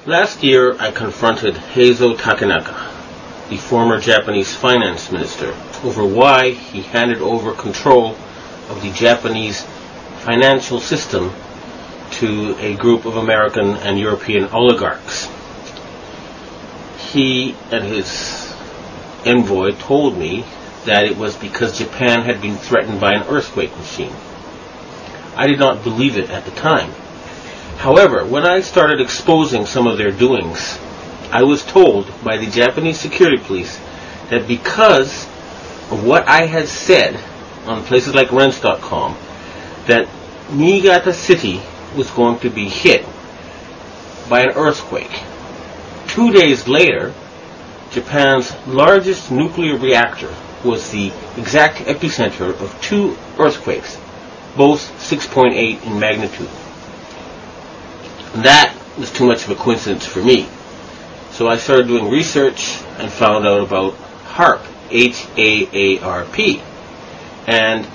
Last year, I confronted Heizo Takenaka, the former Japanese finance minister, over why he handed over control of the Japanese financial system to a group of American and European oligarchs. He and his envoy told me that it was because Japan had been threatened by an earthquake machine. I did not believe it at the time. However, when I started exposing some of their doings, I was told by the Japanese security police that because of what I had said on places like Rents.com, that Niigata City was going to be hit by an earthquake. 2 days later, Japan's largest nuclear reactor was the exact epicenter of 2 earthquakes, both 6.8 in magnitude. That was too much of a coincidence for me. So I started doing research and found out about HAARP, H-A-A-R-P. And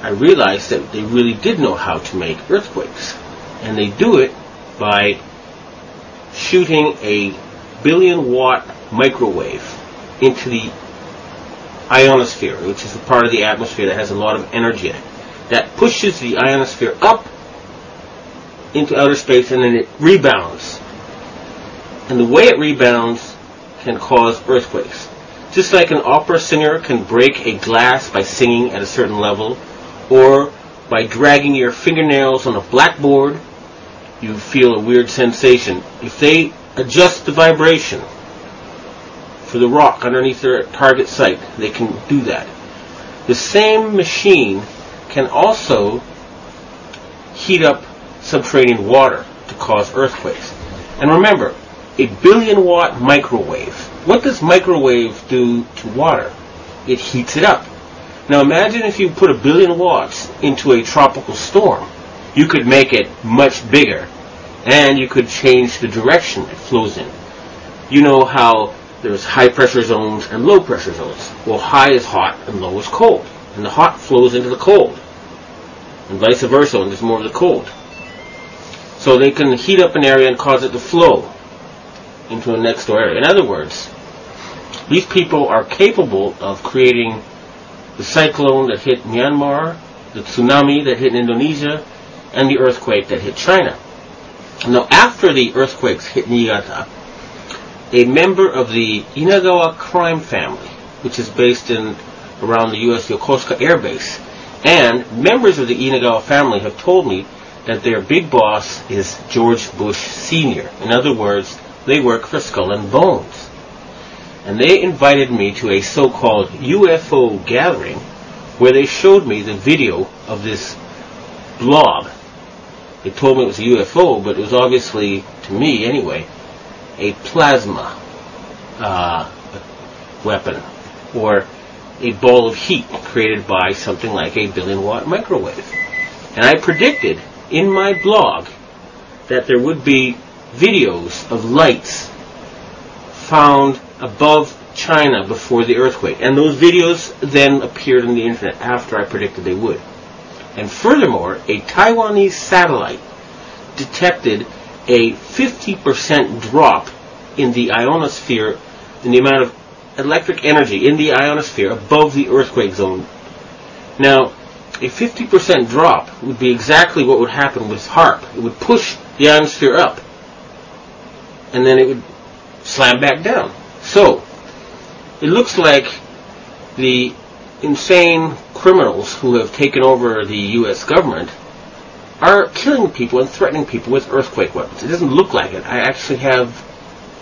I realized that they really did know how to make earthquakes. And they do it by shooting a 1 billion watt microwave into the ionosphere, which is a part of the atmosphere that has a lot of energy in it. That pushes the ionosphere up into outer space, and then it rebounds. And the way it rebounds can cause earthquakes. Just like an opera singer can break a glass by singing at a certain level, or by dragging your fingernails on a blackboard, you feel a weird sensation. If they adjust the vibration for the rock underneath their target site, they can do that. The same machine can also heat up subterranean water to cause earthquakes. And remember, a 1 billion watt microwave. What does microwave do to water? It heats it up. Now imagine if you put 1 billion watts into a tropical storm. You could make it much bigger, and you could change the direction it flows in. You know how there's high pressure zones and low pressure zones. Well, high is hot and low is cold. And the hot flows into the cold. And vice versa, and there's more of the cold. So they can heat up an area and cause it to flow into a next door area. In other words, these people are capable of creating the cyclone that hit Myanmar, the tsunami that hit Indonesia, and the earthquake that hit China. Now, after the earthquakes hit Niigata, a member of the Inagawa crime family, which is based in around the U.S. Yokosuka Air Base, and members of the Inagawa family have told me that their big boss is George Bush Sr. In other words, they work for Skull and Bones. And they invited me to a so-called UFO gathering where they showed me the video of this blob. They told me it was a UFO, but it was obviously, to me anyway, a plasma weapon, or a ball of heat created by something like a 1 billion watt microwave. And I predicted in my blog that there would be videos of lights found above China before the earthquake. And those videos then appeared on the internet after I predicted they would. And furthermore, a Taiwanese satellite detected a 50% drop in the ionosphere, in the amount of electric energy in the ionosphere above the earthquake zone. Now, a 50% drop would be exactly what would happen with HAARP. It would push the ionosphere up, and then it would slam back down. So, it looks like the insane criminals who have taken over the U.S. government are killing people and threatening people with earthquake weapons. It doesn't look like it. I actually have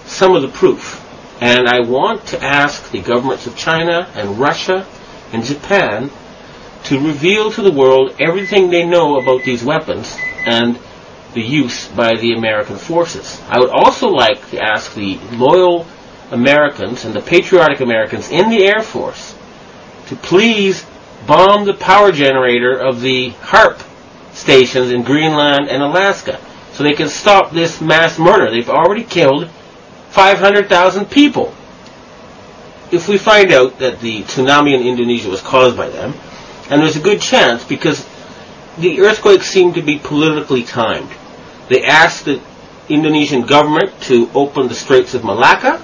some of the proof. And I want to ask the governments of China and Russia and Japan to reveal to the world everything they know about these weapons and the use by the American forces. I would also like to ask the loyal Americans and the patriotic Americans in the Air Force to please bomb the power generator of the HAARP stations in Greenland and Alaska so they can stop this mass murder. They've already killed 500,000 people. If we find out that the tsunami in Indonesia was caused by them, and there's a good chance because the earthquakes seem to be politically timed. They asked the Indonesian government to open the Straits of Malacca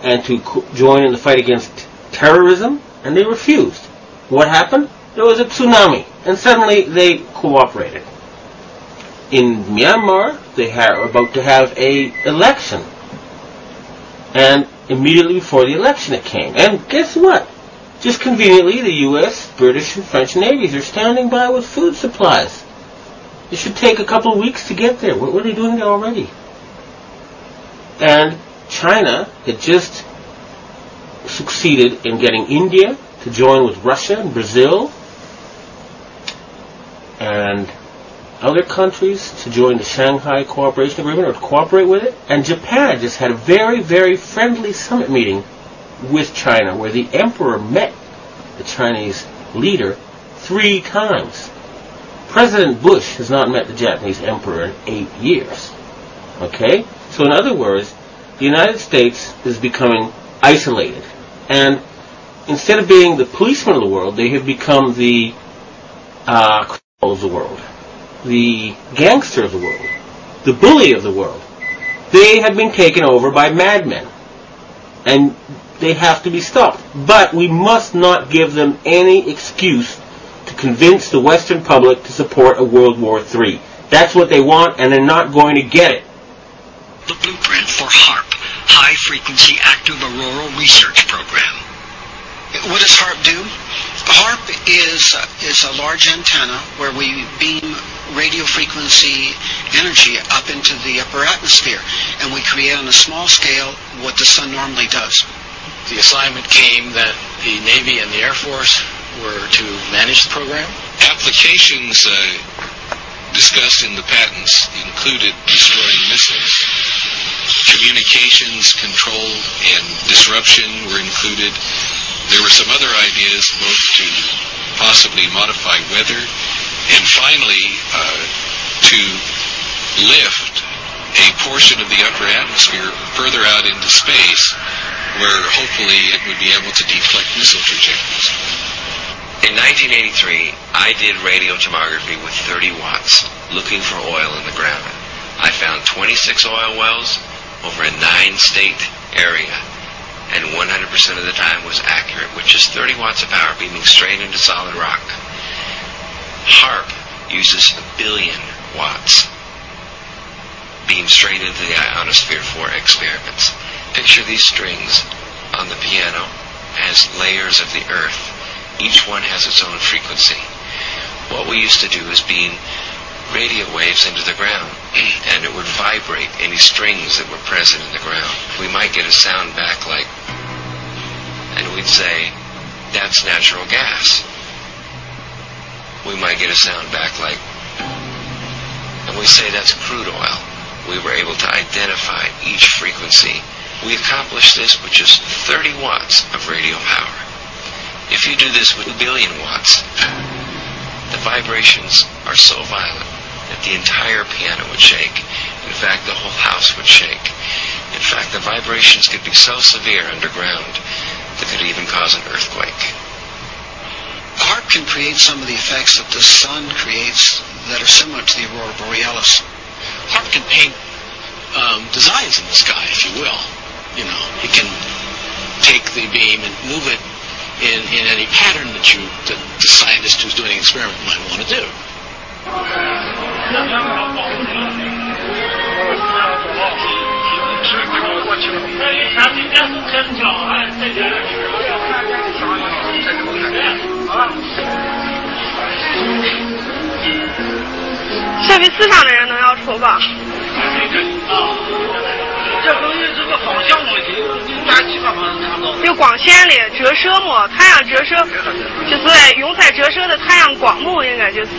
and to join in the fight against terrorism, and they refused. What happened? There was a tsunami, and suddenly they cooperated. In Myanmar, they are about to have an election, and immediately before the election it came. And guess what? Just conveniently, the U.S., British, and French navies are standing by with food supplies. It should take a couple of weeks to get there. What are they doing there already? And China had just succeeded in getting India to join with Russia and Brazil and other countries to join the Shanghai Cooperation Agreement or to cooperate with it. And Japan just had a very, very friendly summit meeting with China where the emperor met the Chinese leader 3 times. President Bush has not met the Japanese emperor in 8 years. Okay? So in other words, the United States is becoming isolated. And instead of being the policeman of the world, they have become the criminal of the world, the gangster of the world, the bully of the world. They have been taken over by madmen. And they have to be stopped. But we must not give them any excuse to convince the Western public to support a World War III. That's what they want, and they're not going to get it. The blueprint for HAARP, High Frequency Active Auroral Research Program. What does HAARP do? HAARP is a large antenna where we beam radio frequency energy up into the upper atmosphere, and we create on a small scale what the sun normally does. The assignment came that the Navy and the Air Force were to manage the program. Applications discussed in the patents included destroying missiles. Communications, control, and disruption were included. There were some other ideas, both to possibly modify weather and finally to lift a portion of the upper atmosphere further out into space where hopefully it would be able to deflect missile trajectories. In 1983, I did radio tomography with 30 watts, looking for oil in the ground. I found 26 oil wells over a 9-state area, and 100% of the time was accurate, which is 30 watts of power beaming straight into solid rock. HAARP uses 1 billion watts beamed straight into the ionosphere for experiments. Picture these strings on the piano as layers of the earth. Each one has its own frequency. What we used to do is beam radio waves into the ground, and it would vibrate any strings that were present in the ground. We might get a sound back like, and we'd say, that's natural gas. We might get a sound back like, and we say that's crude oil. We were able to identify each frequency. We accomplished this with just 30 watts of radio power. If you do this with 1 billion watts, the vibrations are so violent that the entire piano would shake. In fact, the whole house would shake. In fact, the vibrations could be so severe underground that could even cause an earthquake. HAARP can create some of the effects that the sun creates that are similar to the aurora borealis. HAARP can paint designs in the sky, if you will. You know, it can take the beam and move it in any pattern that the scientist who's doing an experiment might want to do.下面4场的人能要出吧？这东西是个方向问题，应该基本上差不多。就光线的折射嘛，太阳折射就是用彩折射的太阳光幕，应该就是。